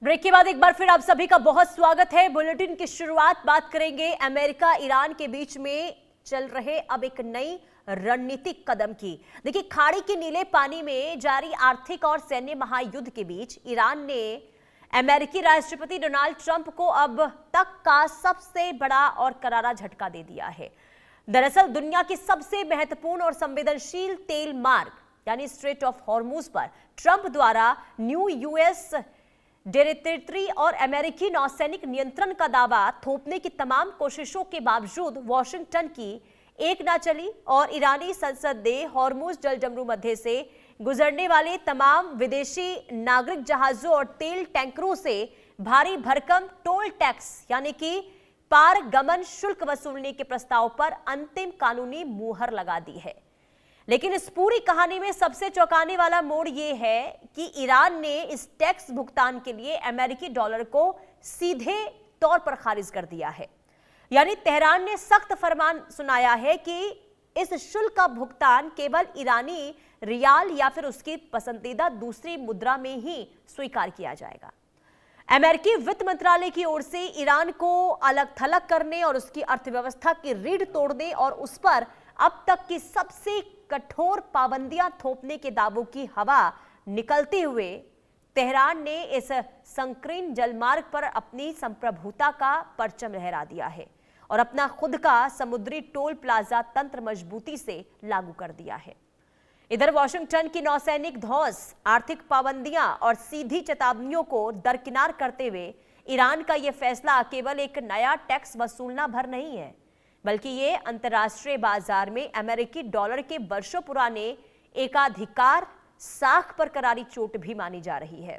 Break के बाद एक बार फिर आप सभी का बहुत स्वागत है। बुलेटिन की शुरुआत बात करेंगे अमेरिका ईरान के बीच में चल रहे अब एक नई रणनीतिक कदम की। देखिए, खाड़ी के नीले पानी में जारी आर्थिक और सैन्य महायुद्ध के बीच ईरान ने अमेरिकी राष्ट्रपति डोनाल्ड ट्रंप को अब तक का सबसे बड़ा और करारा झटका दे दिया है। दरअसल दुनिया की सबसे महत्वपूर्ण और संवेदनशील तेल मार्ग यानी स्ट्रेट ऑफ हॉर्मुज पर ट्रंप द्वारा न्यू यूएस टेरिटरी और अमेरिकी नौसैनिक नियंत्रण का दावा थोपने की तमाम कोशिशों के बावजूद वॉशिंगटन की एक ना चली और ईरानी संसद ने हॉर्मुज जलजमरू मध्य से गुजरने वाले तमाम विदेशी नागरिक जहाजों और तेल टैंकरों से भारी भरकम टोल टैक्स यानी कि पारगमन शुल्क वसूलने के प्रस्ताव पर अंतिम कानूनी मुहर लगा दी है। लेकिन इस पूरी कहानी में सबसे चौंकाने वाला मोड़ यह है कि ईरान ने इस टैक्स भुगतान के लिए अमेरिकी डॉलर को सीधे तौर पर खारिज कर दिया है। यानी तेहरान ने सख्त फरमान सुनाया है कि इस शुल्क का भुगतान केवल ईरानी रियाल या फिर उसकी पसंदीदा दूसरी मुद्रा में ही स्वीकार किया जाएगा। अमेरिकी वित्त मंत्रालय की ओर से ईरान को अलग थलग करने और उसकी अर्थव्यवस्था की रीढ़ तोड़ने और उस पर अब तक की सबसे कठोर पाबंदियां थोपने के दावों की हवा निकलते हुए तेहरान ने इस संकीर्ण जलमार्ग पर अपनी संप्रभुता का परचम लहरा दिया है और अपना खुद का समुद्री टोल प्लाजा तंत्र मजबूती से लागू कर दिया है। इधर वॉशिंगटन की नौसैनिक धौंस, आर्थिक पाबंदियां और सीधी चेतावनियों को दरकिनार करते हुए ईरान का यह फैसला केवल एक नया टैक्स वसूलना भर नहीं है, बल्कि ये अंतर्राष्ट्रीय बाजार में अमेरिकी डॉलर के वर्षों पुराने एकाधिकार साख पर करारी चोट भी मानी जा रही है।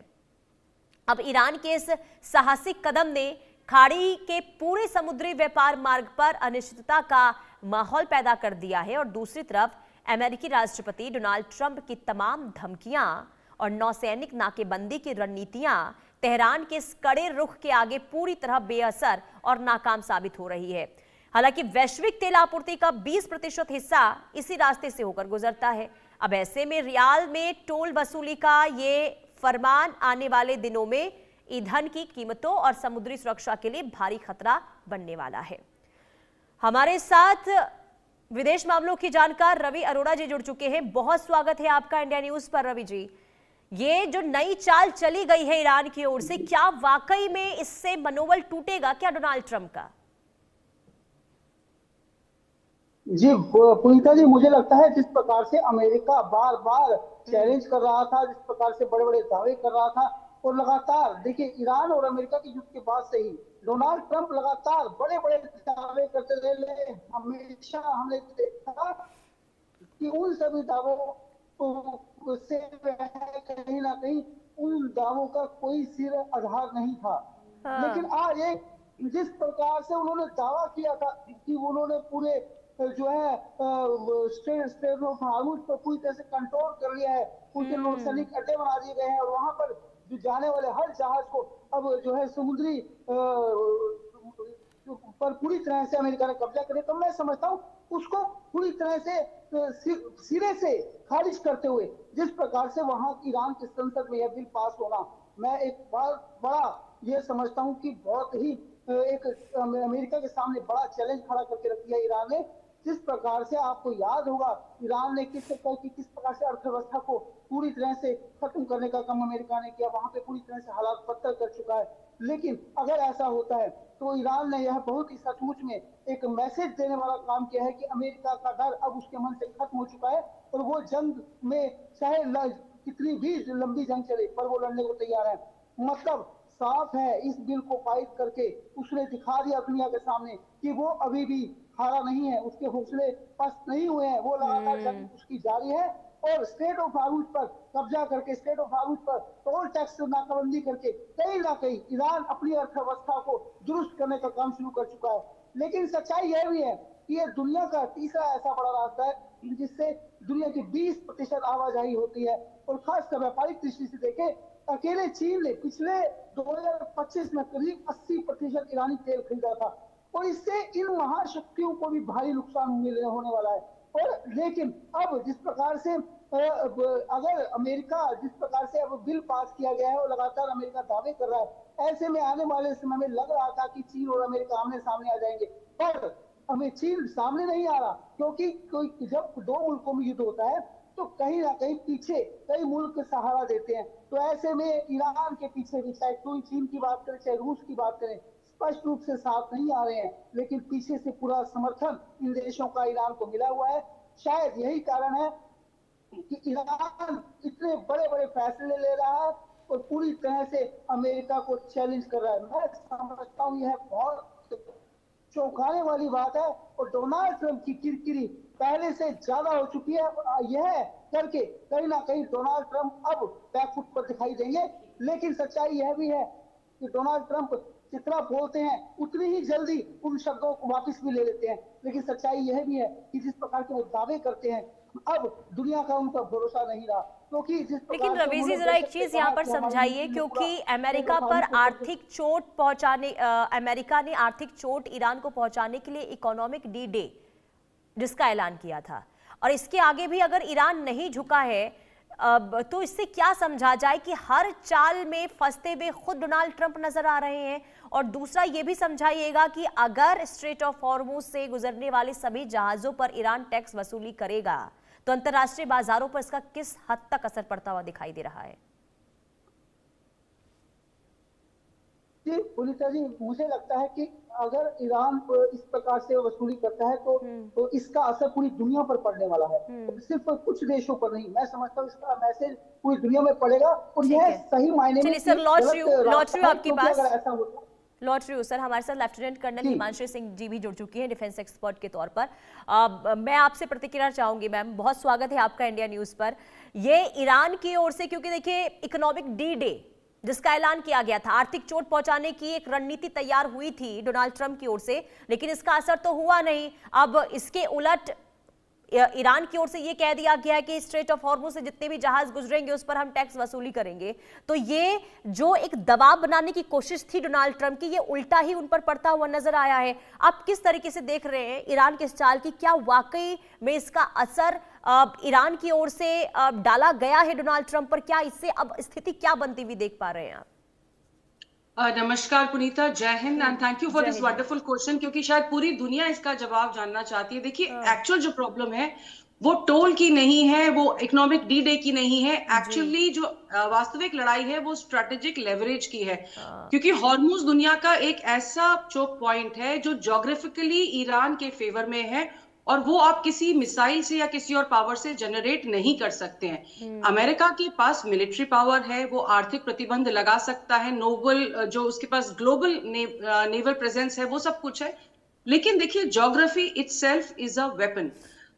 अब ईरान के इस साहसिक कदम ने खाड़ी के पूरे समुद्री व्यापार मार्ग पर अनिश्चितता का माहौल पैदा कर दिया है और दूसरी तरफ अमेरिकी राष्ट्रपति डोनाल्ड ट्रंप की तमाम धमकियां और नौसैनिक नाकेबंदी की रणनीतियां तेहरान के इस कड़े रुख के आगे पूरी तरह बेअसर और नाकाम साबित हो रही है। हालांकि वैश्विक तेल आपूर्ति का 20% हिस्सा इसी रास्ते से होकर गुजरता है। अब ऐसे में रियाल में टोल वसूली का ये फरमान आने वाले दिनों में ईंधन की कीमतों और समुद्री सुरक्षा के लिए भारी खतरा बनने वाला है। हमारे साथ विदेश मामलों की जानकार रवि अरोड़ा जी जुड़ चुके हैं। बहुत स्वागत है आपका इंडिया न्यूज पर। रवि जी, ये जो नई चाल चली गई है ईरान की ओर से, क्या वाकई में इससे मनोबल टूटेगा क्या डोनाल्ड ट्रंप का? जी पुनीता जी, मुझे लगता है जिस प्रकार से अमेरिका बार बार चैलेंज कर रहा था, जिस प्रकार से बड़े बड़े दावे कर रहा था और लगातार देखिए ईरान और अमेरिका के युद्ध के बाद से ही डोनाल्ड ट्रंप लगातार बड़े बड़े दावे करते रहे। हमेशा हमने देखा कि उन सभी दावों से कहीं ना कहीं उन दावों का कोई सिर आधार नहीं था। लेकिन आज एक जिस प्रकार से उन्होंने दावा किया था कि उन्होंने पूरे जो है स्ट्रेट ऑफ हॉर्मुज पर पूरी तरह से कंट्रोल कर लिया है, उनके नौसैनिक अड्डे बना दिए गए हैं और वहां पर जो जाने वाले हर जहाज को अब जो है समुद्री पर पूरी तरह से अमेरिका ने कब्जा कर लिया। तो मैं समझता हूँ उसको पूरी तरह से सिरे से खारिज करते हुए जिस प्रकार से वहां ईरान की संसद में यह बिल पास होना, मैं एक बहुत बड़ा ये समझता हूँ कि बहुत ही एक अमेरिका के सामने बड़ा चैलेंज खड़ा करके रख दिया ईरान ने। जिस प्रकार से आपको याद होगा ईरान ने किस प्रकार से अर्थव्यवस्था को पूरी तरह से खत्म करने का काम अमेरिका ने किया, वहां पे पूरी तरह से हालात बदतर कर चुका है। लेकिन अगर ऐसा होता है तो ईरान ने यह बहुत ही सचमुच में एक मैसेज देने वाला काम किया है कि अमेरिका का डर अब उसके मन से खत्म हो चुका है और वो जंग में चाहे कितनी भी लंबी जंग चले पर वो लड़ने को तैयार है। मतलब साफ है, इस बिल को पारित करके उसने दिखा दिया दुनिया के सामने कि वो अभी भी हारा नहीं है, उसके हौसले पस्त नहीं हुए हैं, वो लगातार जंग उसकी जारी है और स्टेट ऑफ हॉर्मुज पर कब्जा करके, स्टेट ऑफ हॉर्मुज पर टोल टैक्स नाकाबंदी करके कहीं ना कहीं ईरान अपनी अर्थव्यवस्था को दुरुस्त करने का काम शुरू कर चुका है। लेकिन सच्चाई यह भी है कि ये दुनिया का तीसरा ऐसा बड़ा रास्ता है जिससे दुनिया की 20% आवाजाही होती है और खासकर व्यापारिक दृष्टि से देखें, अकेले चीन ने पिछले 2025 में करीब 80% ईरानी तेल खरीदा था और इससे इन महाशक्तियों को भी भारी नुकसान होने वाला है। और लेकिन अब जिस प्रकार से अगर अमेरिका जिस प्रकार से अब बिल पास किया गया है और लगातार अमेरिका दावे कर रहा है, ऐसे में आने वाले समय में लग रहा था कि चीन और अमेरिका आमने सामने आ जाएंगे, पर हमें चीन सामने नहीं आ रहा, क्योंकि कोई जब दो मुल्कों में युद्ध होता है तो कहीं ना कहीं पीछे कई मुल्क सहारा देते हैं। तो ऐसे में ईरान के पीछे भी, चाहे कोई चीन की बात करें चाहे रूस की बात करें, स्पष्ट रूप से साथ नहीं आ रहे हैं, लेकिन पीछे से पूरा समर्थन इन देशों का ईरान को मिला हुआ है। शायद यही कारण है कि ईरान इतने बड़े बड़े फैसले ले रहा है और पूरी तरह से अमेरिका को चैलेंज कर रहा है। मैं समझता हूँ यह बहुत चौंकाने वाली बात है और डोनाल्ड ट्रंप की किरकिरी पहले से ज्यादा हो चुकी है। यह करके कहीं ना कहीं डोनाल्ड ट्रंप अब बैकफुट पर दिखाई देंगे, लेकिन सच्चाई यह भी है कि डोनाल्ड ट्रंप जितना बोलते हैं उतनी ही जल्दी उन शब्दों को वापस भी ले लेते हैं। लेकिन सच्चाई यह भी है कि जिस प्रकार के वो दावे करते हैं अब दुनिया का उन पर भरोसा नहीं रहा, क्योंकि जिस लेकिन रवि जी जरा एक चीज यहाँ पर समझाइए, क्योंकि अमेरिका पर आर्थिक चोट पहुंचाने अमेरिका ने आर्थिक चोट ईरान को पहुंचाने के लिए इकोनॉमिक डी डे जिसका ऐलान किया था, और इसके आगे भी अगर ईरान नहीं झुका है तो इससे क्या समझा जाए कि हर चाल में फंसते हुए खुद डोनाल्ड ट्रंप नजर आ रहे हैं। और दूसरा ये भी समझाइएगा कि अगर स्ट्रेट ऑफ हॉर्मुज से गुजरने वाले सभी जहाजों पर ईरान टैक्स वसूली करेगा तो अंतरराष्ट्रीय बाजारों पर इसका किस हद तक असर पड़ता हुआ दिखाई दे रहा है? जी पुनीता जी, मुझे लगता है कि अगर ईरान इस प्रकार से वसूली करता है तो इसका असर पूरी दुनिया पर पड़ने वाला है, सिर्फ कुछ देशों पर नहीं। मैं समझता हूँ इसका मैसेज पूरी दुनिया में पड़ेगा और यह सही मायने में। सर लौट रही आपके पास, ऐसा होता लौट रही हूँ सर। हमारे साथ लेफ्टिनेंट कर्नल हिमांशु सिंह जी भी जुड़ चुकी हैं डिफेंस एक्सपर्ट के तौर पर। मैं आपसे प्रतिक्रिया चाहूंगी मैम, बहुत स्वागत है आपका इंडिया न्यूज पर। ये ईरान की ओर से, क्योंकि देखिए इकोनॉमिक डी डे जिसका ऐलान किया गया था, आर्थिक चोट पहुंचाने की एक रणनीति तैयार हुई थी डोनाल्ड ट्रंप की ओर से, लेकिन इसका असर तो हुआ नहीं। अब इसके उलट ईरान की ओर से ये कह दिया गया है कि स्ट्रेट ऑफ हॉर्मुज से जितने भी जहाज गुजरेंगे उस पर हम टैक्स वसूली करेंगे। तो ये जो एक दबाव बनाने की कोशिश थी डोनाल्ड ट्रंप की, ये उल्टा ही उन पर पड़ता हुआ नजर आया है। आप किस तरीके से देख रहे हैं ईरान के इस चाल की? क्या वाकई में इसका असर ईरान की ओर से डाला गया है डोनाल्ड ट्रंप पर? क्या इससे अब स्थिति क्या बनती हुई देख पा रहे हैं आप? नमस्कार पुनीता, जय Hind and thank you for this wonderful question, क्योंकि शायद पूरी दुनिया इसका जवाब जानना चाहती है। देखिए एक्चुअल जो प्रॉब्लम है वो टोल की नहीं है, वो इकोनॉमिक डी डे की नहीं है। एक्चुअली जो वास्तविक लड़ाई है वो स्ट्रेटेजिक लेवरेज की है, क्योंकि हॉर्मुज दुनिया का एक ऐसा चोक पॉइंट है जो ज्योग्राफिकली ईरान के फेवर में है और वो आप किसी मिसाइल से या किसी और पावर से जनरेट नहीं कर सकते हैं। अमेरिका के पास मिलिट्री पावर है, वो आर्थिक प्रतिबंध लगा सकता है, नोबल जो उसके पास ग्लोबल नेवल प्रेजेंस है, वो सब कुछ है। लेकिन देखिए geography itself is a weapon.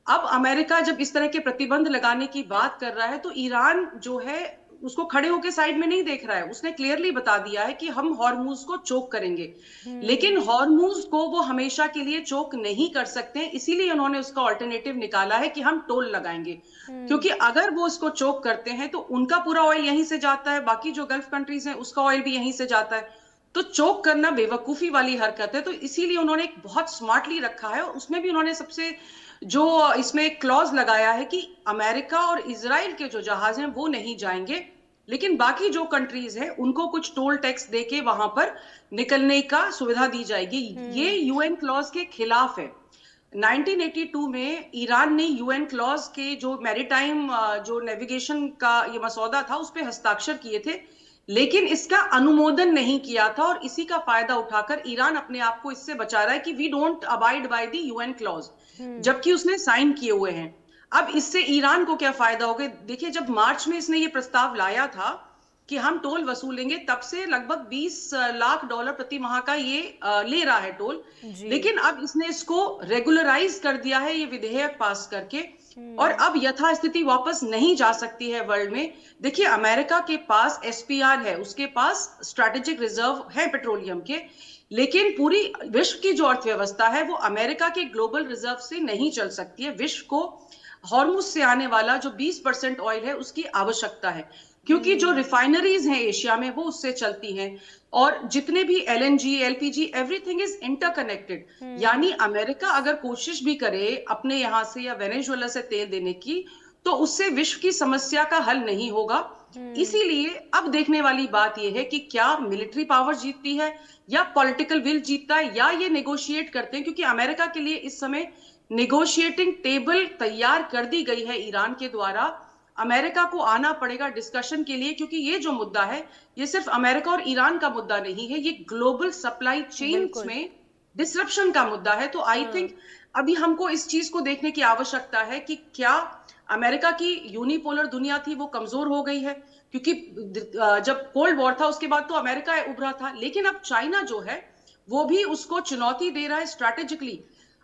अब अमेरिका जब इस तरह के प्रतिबंध लगाने की बात कर रहा है तो ईरान जो है उसको खड़े होकर साइड में नहीं देख रहा है। उसने क्लियरली बता दिया है कि हम हॉर्मुज को चोक करेंगे, लेकिन हॉर्मुज को वो हमेशा के लिए चोक नहीं कर सकते, इसीलिए उन्होंने उसका ऑल्टरनेटिव निकाला है कि हम टोल लगाएंगे। क्योंकि अगर वो इसको चोक करते हैं तो उनका पूरा ऑयल यहीं से जाता है, बाकी जो गल्फ कंट्रीज हैं उसका ऑयल भी यहीं से जाता है, तो चोक करना बेवकूफी वाली हरकत है। तो इसीलिए उन्होंने एक बहुत स्मार्टली रखा है और उसमें भी उन्होंने सबसे जो इसमें एक क्लॉज लगाया है कि अमेरिका और इजराइल के जो जहाज हैं वो नहीं जाएंगे, लेकिन बाकी जो कंट्रीज हैं उनको कुछ टोल टैक्स देके वहां पर निकलने का सुविधा दी जाएगी। ये यूएन क्लॉज के खिलाफ है। 1982 में ईरान ने यूएन क्लॉज के जो मैरीटाइम जो नेविगेशन का ये मसौदा था उस पर हस्ताक्षर किए थे, लेकिन इसका अनुमोदन नहीं किया था और इसी का फायदा उठाकर ईरान अपने आप को इससे बचा रहा है कि we don't abide by the UN clause, जबकि उसने साइन किए हुए हैं। अब इससे ईरान को क्या फायदा होगा? देखिए जब मार्च में इसने ये प्रस्ताव लाया था कि हम टोल वसूलेंगे, तब से लगभग 20 लाख डॉलर प्रति माह का ये ले रहा है टोल, लेकिन अब इसने इसको रेगुलराइज कर दिया है ये विधेयक पास करके, और अब यथास्थिति वापस नहीं जा सकती है वर्ल्ड में। देखिए अमेरिका के पास एसपीआर है, उसके पास स्ट्रैटेजिक रिजर्व है पेट्रोलियम के, लेकिन पूरी विश्व की जो अर्थव्यवस्था है वो अमेरिका के ग्लोबल रिजर्व से नहीं चल सकती है। विश्व को हॉर्मुज से आने वाला जो 20% ऑयल है उसकी आवश्यकता है। क्योंकि जो रिफाइनरीज हैं एशिया में वो उससे चलती हैं, और जितने भी LNG, LPG, everything is interconnected. यानी अमेरिका अगर कोशिश भी करे अपने यहाँ से या वेनेजुएला से तेल देने की, तो उससे विश्व की समस्या का हल नहीं होगा। इसीलिए अब देखने वाली बात यह है कि क्या मिलिट्री पावर जीतती है या पॉलिटिकल विल जीतता है, या ये नेगोशिएट करते हैं, क्योंकि अमेरिका के लिए इस समय नेगोशिएटिंग टेबल तैयार कर दी गई है ईरान के द्वारा। अमेरिका को आना पड़ेगा डिस्कशन के लिए, क्योंकि ये जो मुद्दा है ये सिर्फ अमेरिका और ईरान का मुद्दा नहीं है, ये ग्लोबल सप्लाई चेन्स में डिसरप्शन का मुद्दा है। तो आई थिंक अभी हमको इस चीज को देखने की आवश्यकता है कि क्या अमेरिका की यूनिपोलर दुनिया थी वो कमजोर हो गई है, क्योंकि जब कोल्ड वॉर था उसके बाद तो अमेरिका उभरा था, लेकिन अब चाइना जो है वो भी उसको चुनौती दे रहा है स्ट्रैटेजिकली।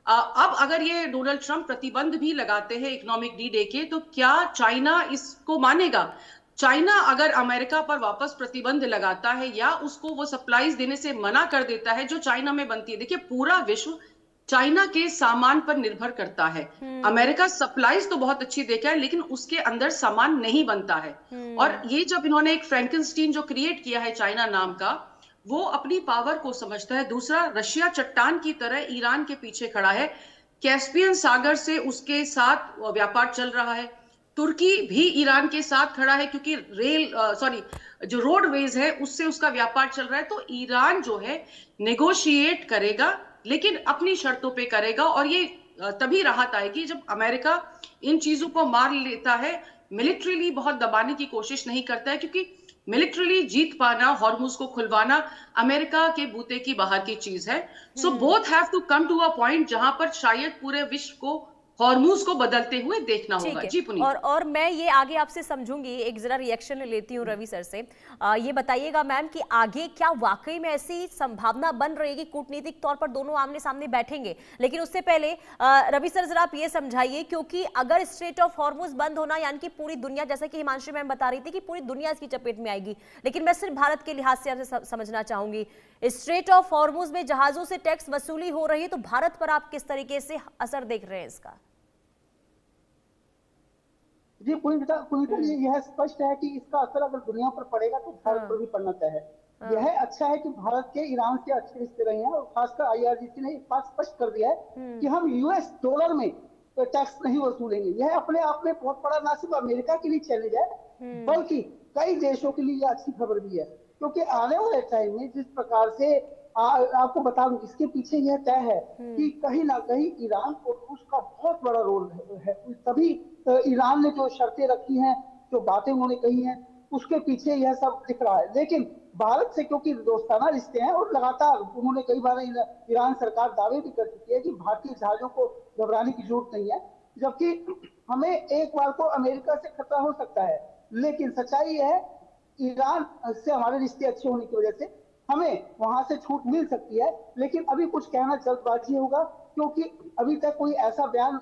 अब अगर ये डोनाल्ड ट्रंप प्रतिबंध भी लगाते हैं इकोनॉमिक डी डे के, तो क्या चाइना इसको मानेगा? चाइना अगर अमेरिका पर वापस प्रतिबंध लगाता है या उसको वो सप्लाईज देने से मना कर देता है जो चाइना में बनती है, देखिए पूरा विश्व चाइना के सामान पर निर्भर करता है। अमेरिका सप्लाईज तो बहुत अच्छी देता है, लेकिन उसके अंदर सामान नहीं बनता है। और ये जब इन्होंने एक फ्रैंकेनस्टीन जो क्रिएट किया है चाइना नाम का, वो अपनी पावर को समझता है। दूसरा, रशिया चट्टान की तरह ईरान के पीछे खड़ा है, कैस्पियन सागर से उसके साथ व्यापार चल रहा है। तुर्की भी ईरान के साथ खड़ा है, क्योंकि जो रोडवेज है उससे उसका व्यापार चल रहा है। तो ईरान जो है नेगोशिएट करेगा, लेकिन अपनी शर्तों पे करेगा, और ये तभी राहत आएगी जब अमेरिका इन चीजों को मार लेता है। मिलिट्रीली बहुत दबाने की कोशिश नहीं करता है, क्योंकि मिलिट्रीली जीत पाना, हॉर्मुज को खुलवाना अमेरिका के बूते की बाहर की चीज है। So both have to come to a point जहां पर शायद पूरे विश्व को हॉर्मुज को बदलते हुए देखना होगा। जी पुनीत। और मैं ये आगे आपसे समझूंगी, एक जरा रिएक्शन लेती हूँ रवि सर से। ये बताइएगा मैम कि आगे क्या वाकई में ऐसी संभावना बन रही है कि कूटनीतिक तौर पर दोनों आमने सामने बैठेंगे? लेकिन उससे पहले रवि सर जरा आप ये समझाइए, क्योंकि अगर स्ट्रेट ऑफ हॉर्मुज बंद होना यानी कि पूरी दुनिया, जैसा कि हिमांशु मैम बता रही थी कि पूरी दुनिया इसकी चपेट में आएगी, लेकिन मैं सिर्फ भारत के लिहाज से आपसे समझना चाहूंगी, स्ट्रेट ऑफ हॉर्मुज में जहाजों से टैक्स वसूली हो रही है, तो भारत पर आप किस तरीके से असर देख रहे हैं इसका? जी पुनीता, यह स्पष्ट है कि इसका असर अगर दुनिया पर पड़ेगा तो भारत पर भी पड़ना तय है। यह अच्छा है कि भारत के ईरान से अच्छे रिश्ते रहे हैं, और खासकर IRGC ने एक बात स्पष्ट कर दिया है कि हम US डॉलर में टैक्स नहीं वसूलेंगे। यह अपने आप में बहुत बड़ा ना सिर्फ अमेरिका के लिए चैलेंज है, बल्कि कई देशों के लिए यह अच्छी खबर भी है, क्योंकि आने वाले टाइम में जिस प्रकार से आपको बता दूं, इसके पीछे यह तय है कि कहीं ना कहीं ईरान और रूस का बहुत बड़ा रोल है। तभी ईरान ने जो शर्तें रखी हैं, जो बातें उन्होंने कही हैं, उसके पीछे यह सब दिख रहा है। लेकिन भारत से क्योंकि दोस्ताना रिश्ते हैं, और लगातार उन्होंने कई बार ईरान सरकार दावे भी कर चुकी है कि भारतीय जहाजों को घबराने की जरूरत नहीं है, जबकि हमें एक बार को अमेरिका से खतरा हो सकता है। लेकिन सच्चाई यह है, ईरान से हमारे रिश्ते अच्छे होने की वजह से हमें वहां से छूट मिल सकती है। लेकिन अभी कुछ कहना जल्दबाजी होगा, क्योंकि अभी तक कोई ऐसा बयान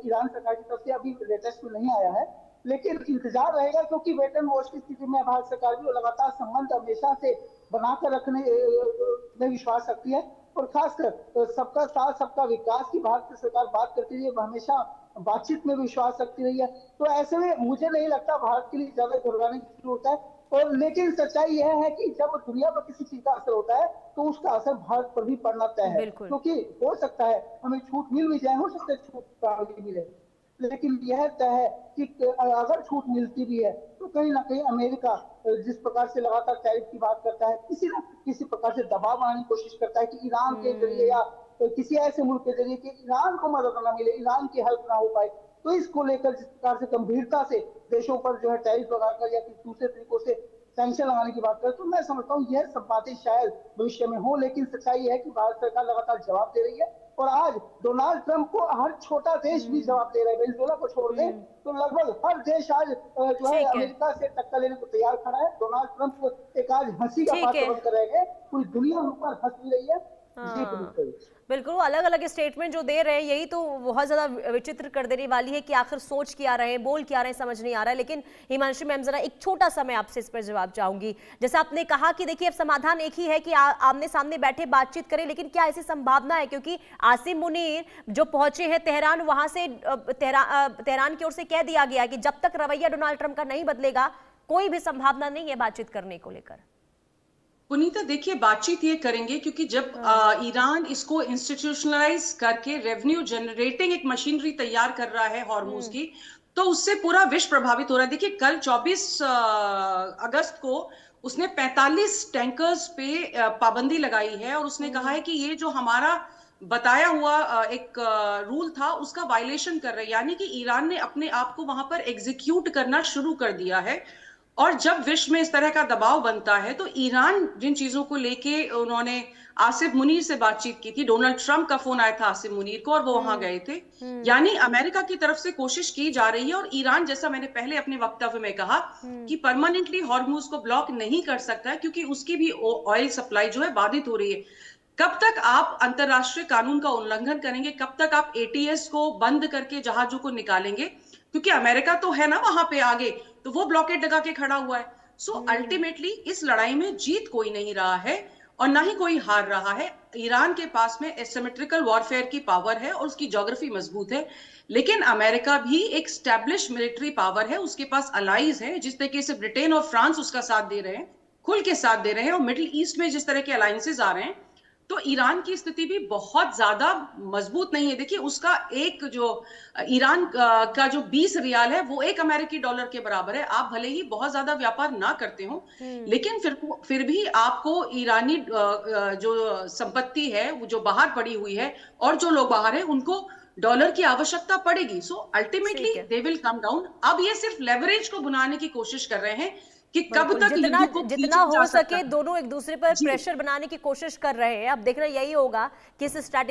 ईरान सरकार की तरफ से अभी लेटेस्ट में नहीं आया है। लेकिन इंतजार रहेगा, क्योंकि वेट एंड वॉच की स्थिति में भारत सरकार भी लगातार संबंध हमेशा से बनाकर रखने में विश्वास रखती है, और खासकर सबका साथ सबका विकास की भारत सरकार बात करती रही है, हमेशा बातचीत में विश्वास रखती रही है। तो ऐसे में मुझे नहीं लगता भारत के लिए ज्यादा घबराने की जरूरत है। और लेकिन सच्चाई यह है कि जब दुनिया पर किसी चीज का असर होता है तो उसका असर भारत पर भी पड़ना तय है, क्योंकि हो सकता है हमें छूट मिल भी जाए, हो सकता है छूट मिले, लेकिन यह तय है कि अगर छूट मिलती भी है तो कहीं ना कहीं अमेरिका जिस प्रकार से लगातार टैरिफ की बात करता है, किसी न किसी प्रकार से दबाव बनाने की कोशिश करता है कि ईरान के जरिए या किसी ऐसे मुल्क के जरिए कि ईरान को मदद न मिले, ईरान की हेल्प ना हो पाए। तो इसको लेकर जिस प्रकार से गंभीरता से देशों पर जो है टैरिफ लगाकर या किसी दूसरे तरीकों से सैंक्शन लगाने की बात करें, तो मैं समझता हूँ यह सब बातें शायद भविष्य में हो। लेकिन सच्चाई है कि भारत सरकार लगातार जवाब दे रही है, और आज डोनाल्ड ट्रंप को हर छोटा देश भी जवाब दे रहा है। वेनेजुएला को छोड़ दें तो लगभग हर देश आज जो है अमेरिका से टक्कर लेने को तैयार खड़ा है। डोनाल्ड ट्रंप एक आज हंसी का पात्र बनकर रह गए, पूरी दुनिया उन पर हंस रही है। बिल्कुल, अलग अलग स्टेटमेंट जो दे रहे हैं, यही तो बहुत ज्यादा विचित्र कर देने वाली है कि आखिर सोच क्या रहे हैं, बोल क्या रहे हैं, समझ नहीं आ रहा है। लेकिन हिमांशु मैम, जरा एक छोटा सा मैं आपसे इस पर जवाब चाहूंगी। जैसे आपने कहा कि देखिए अब समाधान एक ही है कि आमने सामने बैठे बातचीत करें, लेकिन क्या ऐसी संभावना है? क्योंकि आसिम मुनीर जो पहुंचे हैं तेहरान, वहां से तेहरान की ओर से कह दिया गया कि जब तक रवैया डोनाल्ड ट्रंप का नहीं बदलेगा कोई भी संभावना नहीं है बातचीत करने को लेकर? पुनीता देखिए, बातचीत ये करेंगे क्योंकि जब ईरान इसको इंस्टीट्यूशनलाइज करके रेवेन्यू जनरेटिंग एक मशीनरी तैयार कर रहा है हॉर्मुज की, तो उससे पूरा विश्व प्रभावित हो रहा है। देखिए कल 24 अगस्त को उसने 45 टैंकर्स पे पाबंदी लगाई है और उसने कहा है कि ये जो हमारा बताया हुआ एक रूल था उसका वायलेशन कर रहे हैं, यानी कि ईरान ने अपने आप को वहां पर एग्जीक्यूट करना शुरू कर दिया है। और जब विश्व में इस तरह का दबाव बनता है तो ईरान जिन चीजों को लेके उन्होंने आसिफ मुनीर से बातचीत की थी, डोनाल्ड ट्रंप का फोन आया था आसिफ मुनीर को और वो वहां गए थे, यानी अमेरिका की तरफ से कोशिश की जा रही है। और ईरान, जैसा मैंने पहले अपने वक्तव्य में कहा, कि परमानेंटली हॉर्मुज को ब्लॉक नहीं कर सकता है क्योंकि उसकी भी ऑयल सप्लाई जो है बाधित हो रही है। कब तक आप अंतरराष्ट्रीय कानून का उल्लंघन करेंगे, कब तक आप एटीएस को बंद करके जहाजों को निकालेंगे, क्योंकि अमेरिका तो है ना वहां पे आगे, तो वो ब्लॉकेट लगा के खड़ा हुआ है। सो अल्टीमेटली इस लड़ाई में जीत कोई नहीं रहा है और ना ही कोई हार रहा है। ईरान के पास में एसिमेट्रिकल वॉरफेयर की पावर है और उसकी ज्योग्राफी मजबूत है, लेकिन अमेरिका भी एक स्टैब्लिश मिलिट्री पावर है, उसके पास अलाइज है, जिस तरीके से ब्रिटेन और फ्रांस उसका साथ दे रहे हैं, खुल के साथ दे रहे हैं, और मिडिल ईस्ट में जिस तरह के अलायंसेज आ रहे हैं, तो ईरान की स्थिति भी बहुत ज्यादा मजबूत नहीं है। देखिए उसका एक जो ईरान का जो 20 रियाल है वो 1 अमेरिकी डॉलर के बराबर है। आप भले ही बहुत ज्यादा व्यापार ना करते हो, लेकिन फिर भी आपको ईरानी जो संपत्ति है वो जो बाहर पड़ी हुई है और जो लोग बाहर है उनको डॉलर की आवश्यकता पड़ेगी। So ultimately they will come down. अब ये सिर्फ लेवरेज को बनाने की कोशिश कर रहे हैं कि कब तक जितना हो सके दोनों एक दूसरे पर प्रेशर बनाने की कोशिश कर रहे हैं। अब देखना यही होगा कि इस स्ट्रैटेजी